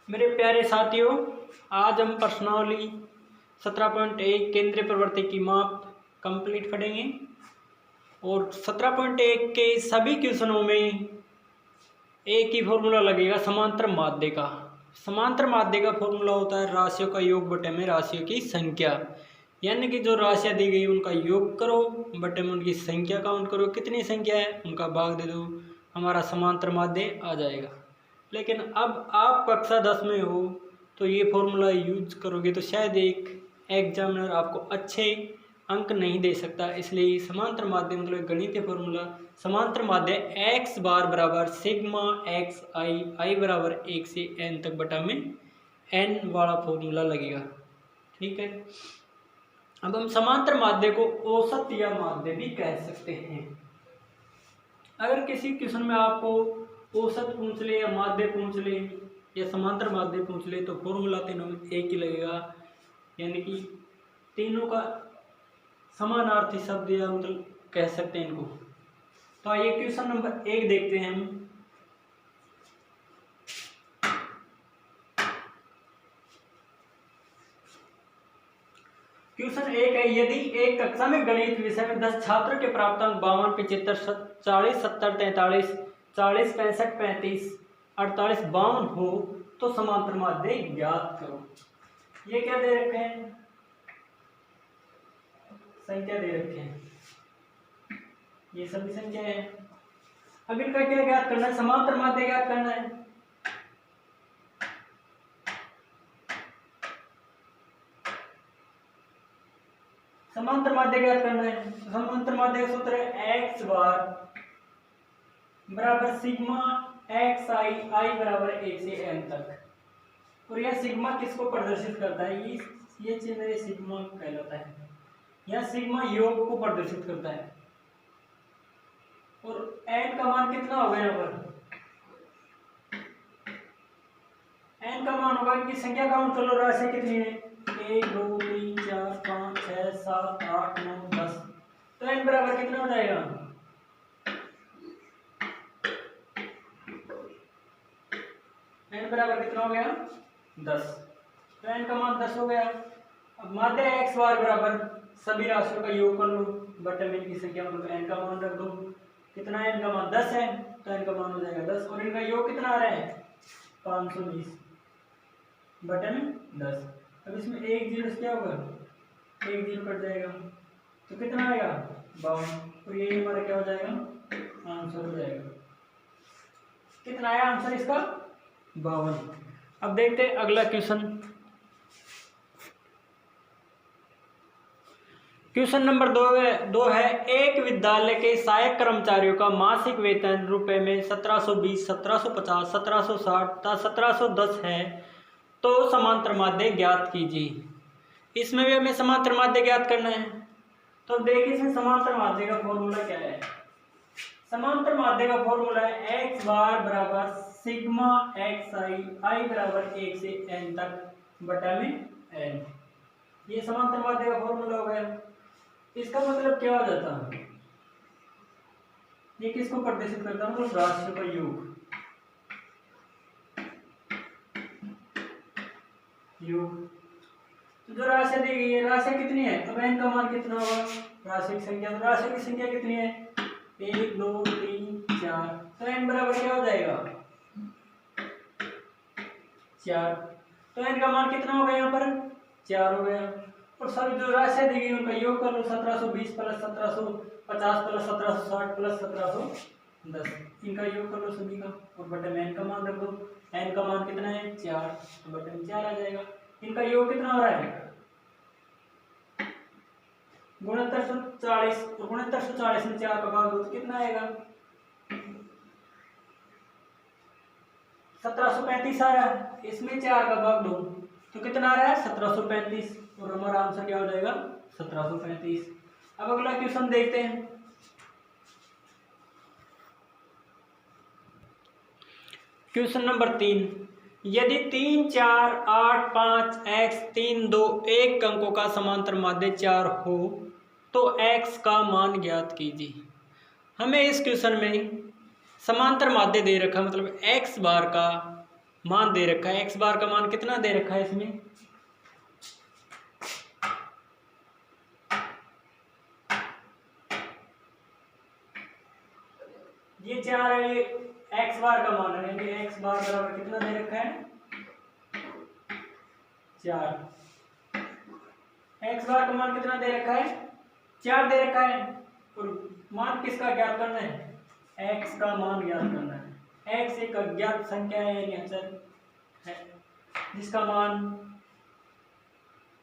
मेरे प्यारे साथियों, आज हम प्रश्नावली 17.1 केंद्रीय प्रवृत्ति की माप कंप्लीट पढ़ेंगे और 17.1 के सभी क्वेश्चनों में एक ही फॉर्मूला लगेगा समांतर माध्य का। समांतर माध्य का फॉर्मूला होता है राशियों का योग बटे में राशियों की संख्या, यानी कि जो राशियाँ दी गई उनका योग करो बटे में उनकी संख्या काउंट करो, कितनी संख्या है उनका भाग दे दो, हमारा समांतर माध्य आ जाएगा। लेकिन अब आप कक्षा 10 में हो तो ये फॉर्मूला यूज करोगे तो शायद एक एग्जामिनर आपको अच्छे अंक नहीं दे सकता, इसलिए समांतर माध्य मतलब गणितीय फॉर्मूला समांतर माध्य एक्स बार बराबर सिग्मा एक्स आई बराबर 1 से n तक बटा में n वाला फॉर्मूला लगेगा। ठीक है, अब हम समांतर माध्य को औसत या माध्य भी कह सकते हैं। अगर किसी क्वेश्चन में आपको औसत पूछ ले या माध्य पूछ ले या समांतर माध्य पूछ ले तो फॉर्मूला तीनों में एक ही लगेगा, यानी कि तीनों का समानार्थी शब्द या मतलब कह सकते हैं इनको। तो आइए क्वेश्चन नंबर 1 देखते हैं हम। क्वेश्चन 1 है, यदि एक कक्षा में गणित विषय में 10 छात्रों के प्राप्तांक 52, 75, 40, 70, 43, 40, 65, 35, 48, 52 हो तो समांतर माध्य ज्ञात करो। ये क्या दे रखे हैं? संख्या दे रखे हैं, ये सभी संख्या है। अब इनका क्या ज्ञात करना है? समांतर माध्य ज्ञात करना है। समांतर माध्य ज्ञात करना है। समांतर माध्य का सूत्र है एक्स बार बराबर सिग्मा एक्स आई बराबर 1 से n तक। और यह सिग्मा किसको प्रदर्शित करता है? ये चिन्ह सिग्मा कहलाता है। यह सिग्मा योग को प्रदर्शित करता है। और n का मान कितना होगा? यहाँ पर n का मान होगा, इनकी संख्या काउंट कर लो, राशि कितनी है? 1 2 3 4 5 6 7 8 9 10। तो n बराबर कितना हो जाएगा? n बराबर कितना हो गया? 10। तो n का मान 10 हो गया। अब माध्य x बार बराबर सभी राशियों का योग कर लो बटे में इनकी संख्या मतलब n का मान रख दो। कितना है? n का मान 10 है, तो n का मान हो जाएगा 10। और इनका योग कितना आ रहा है? 520 बटे में 10। अब इसमें एक जीरो से क्या होगा? एक जीरो कट जाएगा, तो कितना आएगा? 52। और ये हमारा क्या हो जाएगा? आंसर हो जाएगा। कितना आया आंसर इसका? 52। अब देखते हैं अगला क्वेश्चन। क्वेश्चन नंबर 2 है, एक विद्यालय के सहायक कर्मचारियों का मासिक वेतन रुपए में 1720, 1750, 1760 तथा 1710 है, तो समांतर माध्य ज्ञात कीजिए। इसमें भी हमें समांतर माध्य ज्ञात करना है। तो देखिए इसमें समांतर माध्य का फॉर्मूला क्या है। समांतर माध्य का फॉर्मूला है एक्स बार बराबर सिग्मा एक्स आई बराबर 1 से n तक बटा में n। ये समांतर माध्य का फॉर्मूला हो गया। इसका मतलब क्या हो जाता है? ये किसको प्रदर्शित करता है? मतलब राशियों का योग। तो जो राशि दी गई है, राशि कितनी है? अब n का मान कितना होगा? राशि की संख्या, तो राशि की संख्या कितनी है? 1 2 3 4। तो n बराबर क्या हो जाएगा? 4। तो n का मान कितना हो गया? यहाँ पर 4 हो गया। और सभी जो राशि दी गई उनका योग कर लो, 1720 प्लस 1750 प्लस 1760 प्लस 1710, इनका योग कर लो सभी का और बटे में n का मान रख दो। n का मान कितना है? 4, तो बटे में 4 आ जाएगा। इनका योग कितना हो रहा है? 6940। और 6940 में 4 का भाग दो तो कितना आएगा? 1735 आ रहा है। इसमें 4 का भाग दो तो कितना आ रहा है? 1735। और हमारा आंसर क्या हो जाएगा? 1735। अब अगला क्वेश्चन देखते हैं। क्वेश्चन नंबर 3, यदि 3 4 8 5 x 3 2 1 अंकों का समांतर माध्य 4 हो तो x का मान ज्ञात कीजिए। हमें इस क्वेश्चन में समांतर माध्य दे रखा, मतलब x बार का मान दे रखा है, एक्स बार का मान कितना दे रखा है इसमें, ये 4 है, एक्स बार का मान है, यानी एक्स बार बराबर कितना दे रखा है 4। एक्स बार का मान कितना दे रखा है 4 दे रखा है, और मान किसका ज्ञात करना है, एक्स का मान ज्ञात करना है। एक्स एक अज्ञात संख्या है, यानी अचर है जिसका मान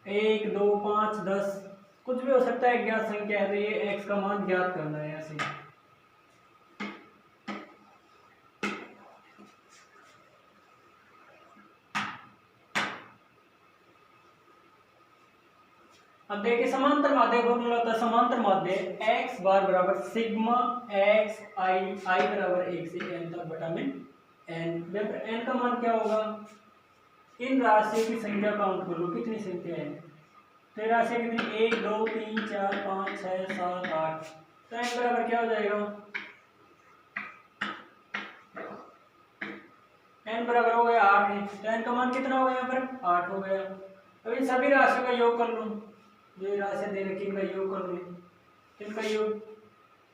1 2 5 10 कुछ भी हो सकता है, ज्ञात संख्या है, तो ये एक्स का मान ज्ञात करना है ऐसे। अब देखिए समांतर माध्य फॉर्मूला होता है, समांतर माध्य एक्स बार बराबर सिग्मा एक्स आई, आई बराबर 1 से n तक बटा में n। n का मान क्या होगा, इन राशियों की संख्या काउंट कर लो, कितनी संख्या है, तो राशि कितनी 1 2 3 4 5 6 7 8, तो n बराबर क्या हो जाएगा, n बराबर हो गया 8 है, तो n का मान कितना हो गया यहाँ पर 8 हो गया। अब इन सभी राशियों का योग कर लो, जो राशि दे रखी इनका योग कर लो, इनका योग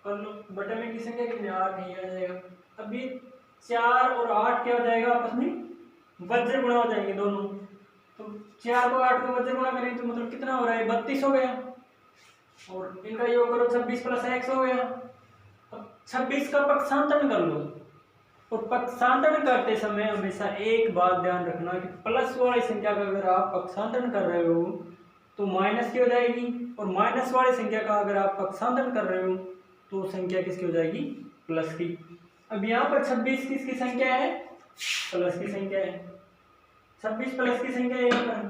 कर लो, बटे में की संख्या कितनी 8 नहीं आ जाएगा। अब ये 4 और 8 क्या हो जाएगा आपस में वज्र गुणा हो जाएंगे दोनों, तो 4 को 8 को वज्र गुणा करेंगे तो मतलब कितना हो रहा है 32 हो गया, और इनका योग करो 26 प्लस x हो गया। अब 26 का पक्षांतरण कर लो, और पक्षांतरण करते समय हमेशा एक बात ध्यान रखना कि प्लस वाली संख्या का अगर आप पक्षांतरण कर रहे हो तो माइनस की हो जाएगी, और माइनस वाली संख्या का अगर आप पक्षांतरण कर रहे हो तो संख्या किसकी हो जाएगी प्लस की। अब यहाँ पर 26 किसकी संख्या है, प्लस की संख्या है, 26 प्लस की संख्या है यहाँ पर,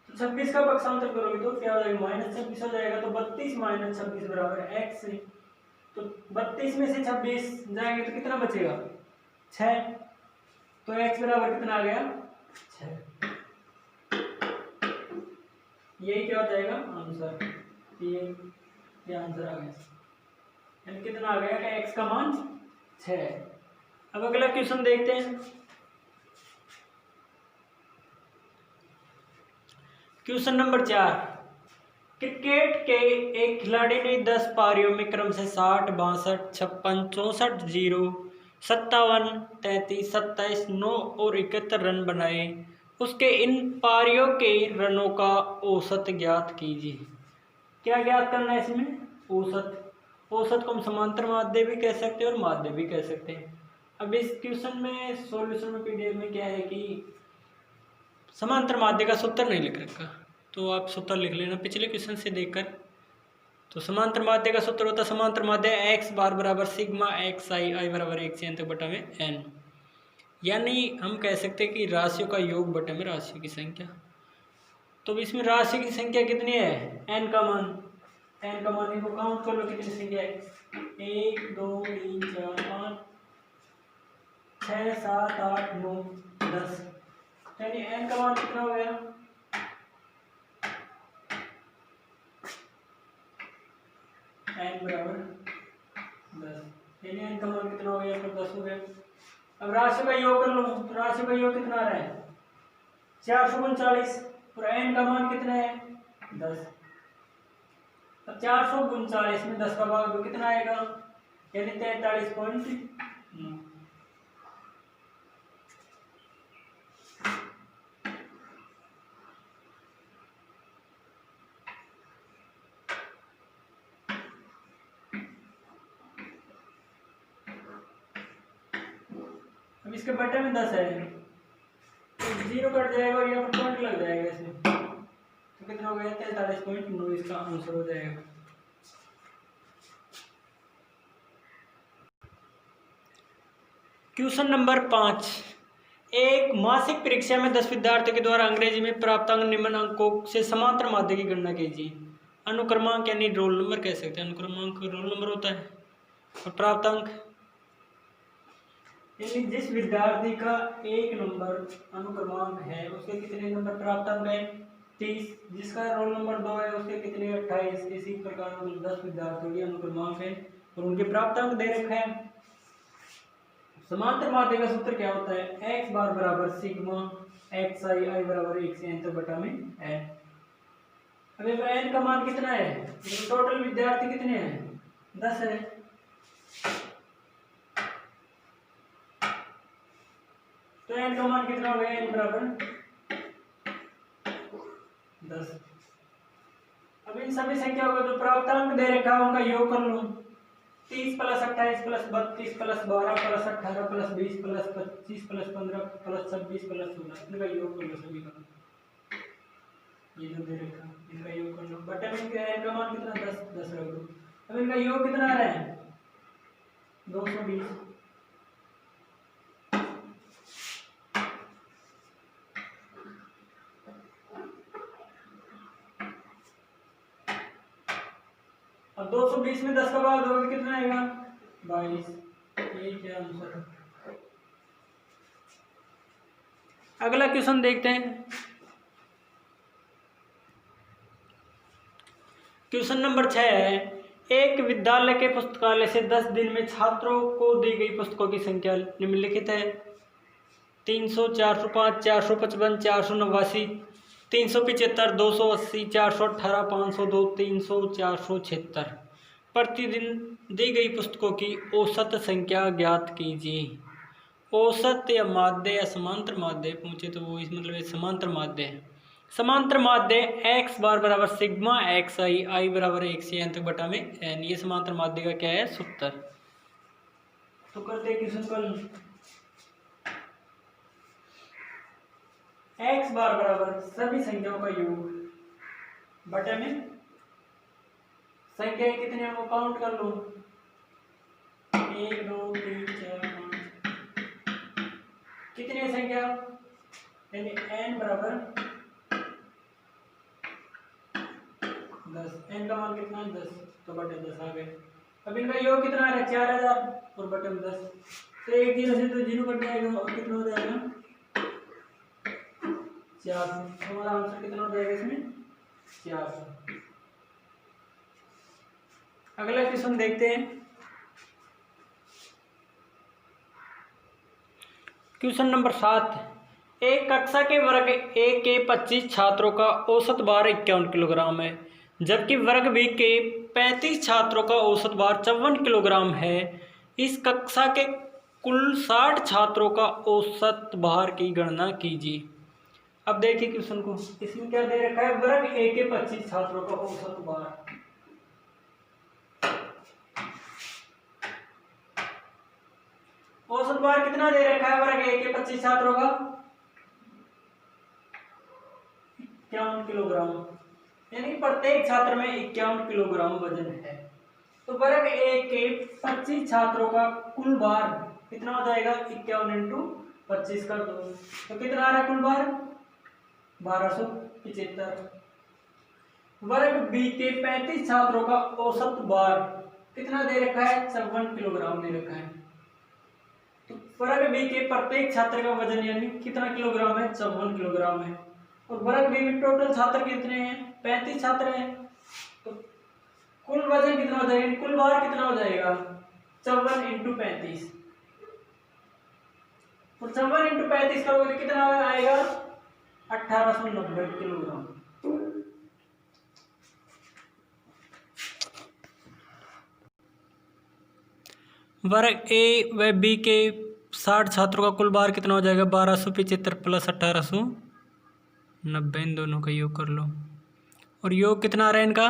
तो 26 का पक्षांतर करोगे तो क्या हो जाएगा -26 हो जाएगा, तो 32 - 26 बराबर x से, तो 32 में से 26 जाएंगे तो कितना बचेगा 6, तो x बराबर कितना आ गया 6। यही क्या हो जाएगा आंसर, ये आंसर आ गया, यानी कितना आ गया कि x का मान 6 है। अब अगला क्वेश्चन देखते हैं, क्वेश्चन नंबर 4, क्रिकेट के एक खिलाड़ी ने 10 पारियों में क्रम से 60 62 56 64 0 57 33 27 9 और 71 रन बनाए, उसके इन पारियों के रनों का औसत ज्ञात कीजिए। क्या ज्ञात करना है इसमें, औसत। औसत को हम समांतर माध्य भी कह सकते हैं और माध्य भी कह सकते हैं। अब इस क्वेश्चन में सॉल्यूशन में पीडीएफ में क्या है कि समांतर माध्य का सूत्र नहीं लिख रखा, तो आप सूत्र लिख लेना पिछले क्वेश्चन से देखकर। तो समांतर माध्य का सूत्र होता है समांतर माध्य एक्स बार बराबर सिग्मा एक्स आई, आई बराबर 1 से n तक बटा में n, यानी हम कह सकते हैं कि राशियों का योग बटे में राशियों की संख्या। तो इसमें राशि की संख्या कितनी है, n का मान, n का मान इनको काउंट कर लो कितनी संख्या है 1 2 3 4 5 6 7 8 9 10, यानी n का मान कितना हो गया n बराबर 10, यानी n का मान कितना हो गया 10 हो गया। अब राशि का योग कर लो, तो राशि का योग कितना आ रहा है 439, और n का मान कितना है 10। अब 439 में 10 का भाग दो कितना आएगा, यानी 43.9। अब इसके बटे में 10 है, तो 0 कट जाएगा और यहाँ पर पॉइंट लग जाएगा इसमें, तो कितना हो गया 43.9, इसका आंसर हो जाएगा। क्वेश्चन नंबर 5, एक मासिक परीक्षा में 10 विद्यार्थियों के द्वारा अंग्रेजी में प्राप्तांक निम्न अंकों से समांतर माध्य की गणना कीजिए। अनुक्रमांक यानी रोल नंबर कह सकते हैं, अनुक्रमांक रोल नंबर होता है, और प्राप्तांक यानी जिस विद्यार्थी का 1 नंबर अनुक्रमांक है उसके कितने नंबर प्राप्तांक है 30, जिसका रोल नंबर 2 है उसके कितने 28, इसी प्रकार 10 विद्यार्थियों के अनुक्रमांक है और उनके प्राप्तांक दे रखा है। समांतर माध्य का सूत्र क्या होता है? x बार बराबर सिग्मा एक्स आई, आई बराबर 1 से n तक बटा में n। अब n का मान कितना है? टोटल विद्यार्थी कितने हैं? 10 है। तो n का मान कितना हो गया? n बराबर 10। अब इन सभी संख्याओं का जो प्राप्तांक दे रखा है उनका योग कर लो। 30 plus 28 plus 32 plus 12 plus 18 plus 20 plus 25 plus 15 plus 26 plus 16, इनका योग कर लो सभी का। ये जो दे रखा इनका योग कर लो। बटे में इनका मान कितना? 10 रख दो। अब इनका योग कितना आ रहा है? 220। अब 220 में 10 का भाग दोगे कितना आएगा? 22। ये क्या आंसर? अगला क्वेश्चन देखते हैं। क्वेश्चन नंबर 6 है, एक विद्यालय के पुस्तकालय से 10 दिन में छात्रों को दी गई पुस्तकों की संख्या निम्नलिखित है। 300, 405, 455, 489, 375, 280, 418, 502, 300, 476। प्रतिदिन दी गई पुस्तकों की औसत संख्या ज्ञात कीजिए। औसत या माध्य या समांतर माध्य पूछे तो वो इस मतलब समांतर माध्य है। समांतर माध्य x बार बराबर सिग्मा एक्स आई, आई बराबर 1 से n तक बटा में n। ये समांतर माध्य का क्या है? सूत्र। तो करते हैं क्वेश्चन कल। x बार बराबर सभी संख्याओं का योग बटे में संख्या कितने हैं वो काउंट कर लो। 1 2 3 4 5। कितनी है संख्या? यानी n बराबर 10। n का मान कितना है? 10। तो बटे 10 आ गए। अब इनका योग कितना आ रहा है? 4000 और बटे में 10। तो एक 0 से तो 0 कट जाएगा और कितना हो जाएगा? 400। हमारा आंसर कितना हो जाएगा इसमें? 400। अगला क्वेश्चन देखते हैं। क्वेश्चन नंबर 7, एक कक्षा के वर्ग ए के 25 छात्रों का औसत भार 51 किलोग्राम है, जबकि वर्ग बी के 35 छात्रों का औसत भार 54 किलोग्राम है। इस कक्षा के कुल 60 छात्रों का औसत भार की गणना कीजिए। अब देखिए क्वेश्चन को, इसमें क्या दे रखा है? वर्ग ए के 25 छात्रों का औसत भार। औसत भार कितना दे रखा है वर्ग ए के 25 छात्रों का? 51 किलोग्राम। यानी प्रत्येक छात्र में 51 किलोग्राम वजन है। तो वर्ग ए के 25 छात्रों का कुल भार कितना हो जाएगा? 51 इंटू 25 कर दो तो कितना आ रहा है कुल भार? 1275। वर्ग बी के 35 छात्रों का औसत भार कितना दे रखा है? 54 किलोग्राम दे रखा है। तो वर्ग बी के प्रत्येक छात्र का वजन यानी कितना किलोग्राम है? 54 किलोग्राम है। और वर्ग बी में टोटल छात्र कितने हैं? 35 छात्र हैं। तो कुल वजन कितना हो जाएगा? कुल भार कितना हो जाएगा? 54 इंटू 35। और 54 इंटू 35 करोगे तो कितना आएगा? 1890 किलोग्राम। वर्ग ए व बी के 60 छात्रों का कुल भार कितना हो जाएगा? 1275 प्लस 1890, इन दोनों का योग कर लो। और योग कितना आ रहा है इनका?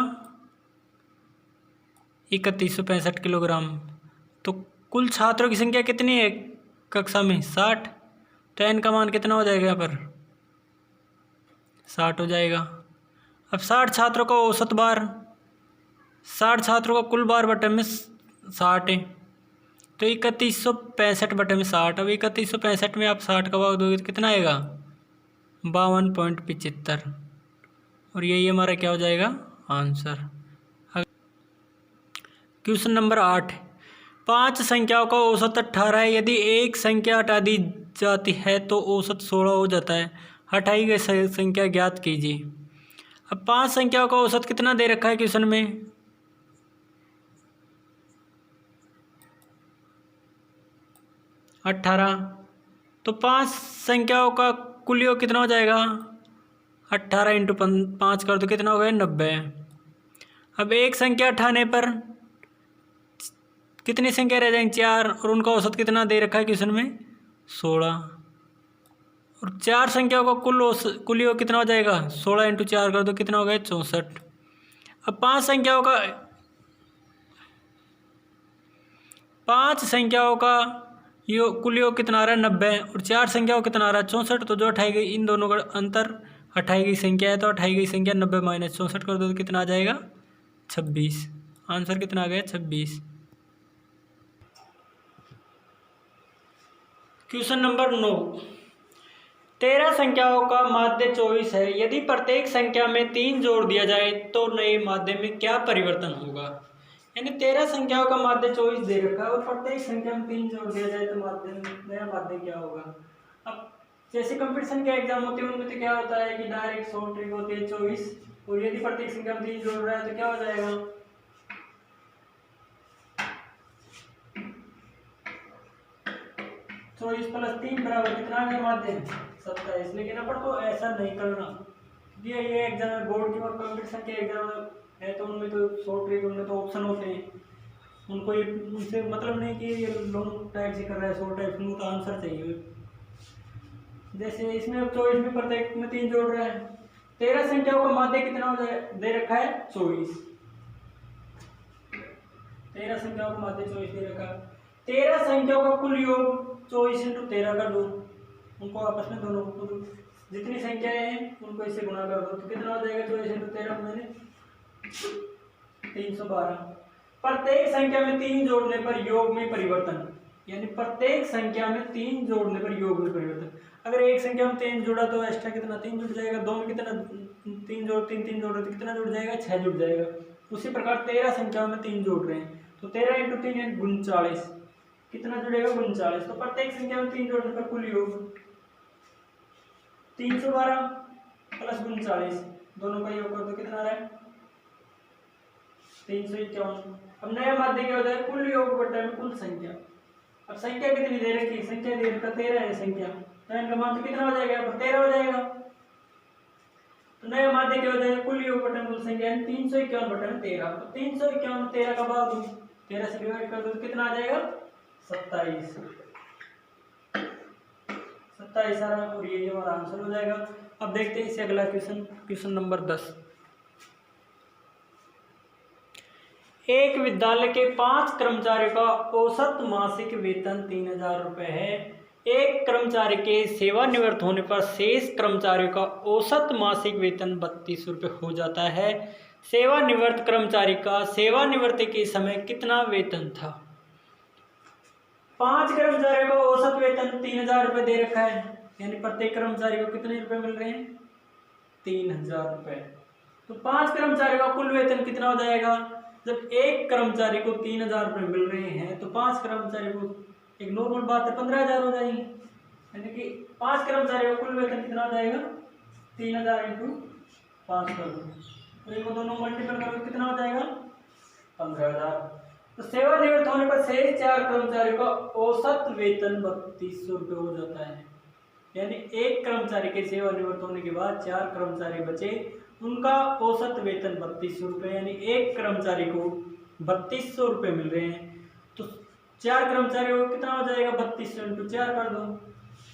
3165 किलोग्राम। तो कुल छात्रों की संख्या कितनी है कक्षा में? 60। तो n का मान कितना हो जाएगा यहाँ पर? 60 हो जाएगा। अब 60 छात्रों का औसत भार, 60 छात्रों का कुल भार बटे में 60 है, तो 3165 बटे में 60। अब 3165 में आप 60 का भाग दोगे तो कितना आएगा? 52.75। और यही हमारा क्या हो जाएगा? आंसर। क्वेश्चन नंबर 8, 5 संख्याओं का औसत 18 है। यदि एक संख्या हटा दी जाती है तो औसत 16 हो जाता है। हटाई गई संख्या ज्ञात कीजिए। अब 5 संख्याओं का औसत कितना दे रखा है क्वेश्चन में? 18। तो 5 संख्याओं का कुल योग कितना हो जाएगा? 18 इंटू 5 कर दो, कितना हो गया? 90। अब एक संख्या उठाने पर कितनी संख्या रह जाएंगी? 4, और उनका औसत कितना दे रखा है क्वेश्चन में? 16। और 4 संख्याओं का कुल योग कितना हो जाएगा? 16 इंटू 4 कर दो, कितना हो गया? 64। अब 5 संख्याओं का कुल योग कितना आ रहा है? 90। और 4 संख्याओं कितना आ रहा है? 64। तो जो उठाई गई इन दोनों का अंतर हटाई गई संख्या है, तो हटाई गई संख्या 90 माइनस 64 कर दो, तो कितना आ जाएगा? 26। आंसर कितना आ गया? 26। Question number 9। 13 संख्याओं का माध्य 24 है। यदि प्रत्येक संख्या में 3 जोड़ दिया जाए तो नए माध्य में क्या परिवर्तन होगा? यानी 13 संख्याओं का माध्य 24 दे रखा है और प्रत्येक संख्या में 3 जोड़ दिया जाए तो नया माध्य क्या होगा? अब जैसे कंपटीशन के एग्जाम होते हैं उनमें तो क्या होता है कि डायरेक्ट शॉर्ट ट्रिक होती है 24, और यदि प्रत्येक संख्या में 3 जोड़ रहा है तो क्या हो जाएगा? 24 प्लस 3 बराबर कितना आ गया माध्य? 27। लेकिन अपन को ऐसा नहीं करना, ये एग्जाम बोर्ड के और कंपटीशन के एग्जाम है तो उनमें तो शॉर्ट ट्रिक, उनमें तो ऑप्शन होते हैं, उनको उनसे मतलब नहीं कि ये लॉन्ग टाइप से कर रहा है शॉर्ट टाइप, उनको तो आंसर चाहिए। जैसे इसमें 24 में प्रत्येक में 3 जोड़ रहा है। 13 संख्याओं का माध्य कितना हो जाए दे रखा है? 24। 13 संख्याओं का माध्य 24 दे रखा है। 13 संख्याओं का कुल योग 24 इंटू 13 कर दो, उनको आपस में दोनों को जितनी संख्याएं हैं उनको इससे गुणा कर दो, तो कितना हो जाएगा? 24 इंटू 13 मैंने 312। प्रत्येक संख्या में 3 जोड़ने पर योग में परिवर्तन, यानी प्रत्येक संख्या में 3 जोड़ने पर योग में परिवर्तन। अगर एक संख्या में 3 जोड़ा तो एक्स्ट्रा कितना? 3 जुड़ जाएगा। 2 में कितना? 3 जोड़ 3 जोड़ रहे तो कितना जुड़ जाएगा? 6 जुड़ जाएगा। उसी प्रकार 13 संख्याओं में 3 जोड़ रहे हैं तो 13 इंटू 3 है 39, कितना जुड़ेगा? 39। तो प्रत्येक संख्या में 3 जोड़ने पर कुल योग 312 प्लस 39, दोनों का योग कर दो, कितना आ रहा है? 351। अब नया माध्य क्या होता है? कुल योग बटा में कुल संख्या। अब संख्या कितनी दे रखी है? संख्या दे रखा 13 है संख्या, तो इनका मान तो कितना हो जाएगा? यहाँ पर 13 हो जाएगा। तो नया माध्य क्या हो जाएगा? कुल योग बटा कुल संख्या, 351 बटा 13। तो 351 13 का भाग 13 से डिवाइड कर दो तो कितना आ जाएगा? 27। 27 आ रहा, और ये हमारा आंसर हो जाएगा। अब देखते हैं इससे अगला क्वेश्चन, क्वेश्चन नंबर 10। एक विद्यालय के 5 कर्मचारियों का औसत मासिक वेतन 3000 रुपये है। एक कर्मचारी के सेवानिवृत्त होने पर शेष कर्मचारियों का औसत मासिक वेतन 32 रुपये हो जाता है। सेवानिवृत्त कर्मचारी का सेवानिवृत्ति के समय कितना वेतन था? 5 कर्मचारियों का औसत वेतन 3000 रुपये दे रखा है, यानी प्रत्येक कर्मचारी को कितने रुपए मिल रहे हैं? 3000 रुपये। तो 5 कर्मचारियों का कुल वेतन कितना हो जाएगा? जब एक कर्मचारी को 3000 रुपये मिल रहे हैं तो 5 कर्मचारी को, एक नॉर्मल बात है, 15000 हो जाएंगे, यानी कि 5 कर्मचारियों का कुल वेतन कितना हो जाएगा? 3000 इंटू 5 कर दो, तो इनको दोनों मल्टीपल करो, कितना हो जाएगा? 15000। तो सेवानिवृत्त होने पर शेष 4 कर्मचारियों का औसत वेतन 3200 रुपये हो जाता है। यानी एक कर्मचारी के सेवानिवृत्त होने के बाद 4 कर्मचारी बचे, उनका औसत वेतन 3200 रुपये, यानी एक कर्मचारी को 3200 रुपये मिल रहे हैं। तो 4 कर्मचारियों को कितना हो जाएगा? 3200 इंटू 4 कर दो,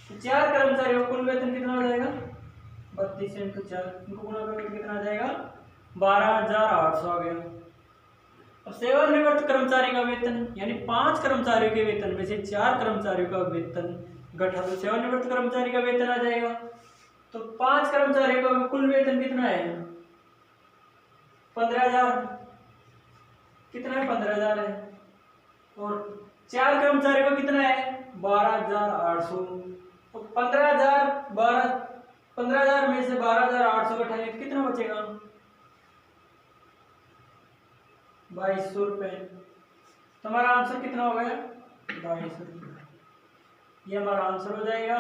तो 4 कर्मचारियों का कुल वेतन कितना हो जाएगा? 3200 इंटू 4, इनको गुणा करके कितना आ जाएगा? 12800 आ गया। अब सेवानिवृत्त कर्मचारी का वेतन, यानी 5 कर्मचारियों के वेतन में से 4 कर्मचारियों का वेतन घटा दो, सेवानिवृत्त कर्मचारी का वेतन आ जाएगा। तो 5 कर्मचारियों का कुल वेतन कितना है? 15000। कितना है? 15000 है। और 4 कर्मचारियों का कितना है? 12800। तो 15000 में से 12800 घटाएंगे तो कितना बचेगा? 2200 रुपये। तो हमारा आंसर कितना हो गया? 2200 रुपये। ये हमारा आंसर हो जाएगा।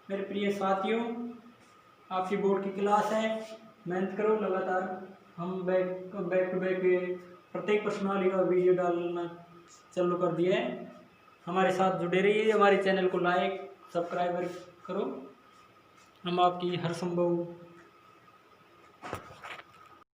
मेरे प्रिय साथियों, आपकी बोर्ड की क्लास है, मेहनत करो लगातार। हम बैक टू बैक प्रत्येक प्रश्नावली का वीडियो डालना चालू कर दिया है। हमारे साथ जुड़े रहिए, हमारे चैनल को लाइक सब्सक्राइब करो। हम आपकी हर संभव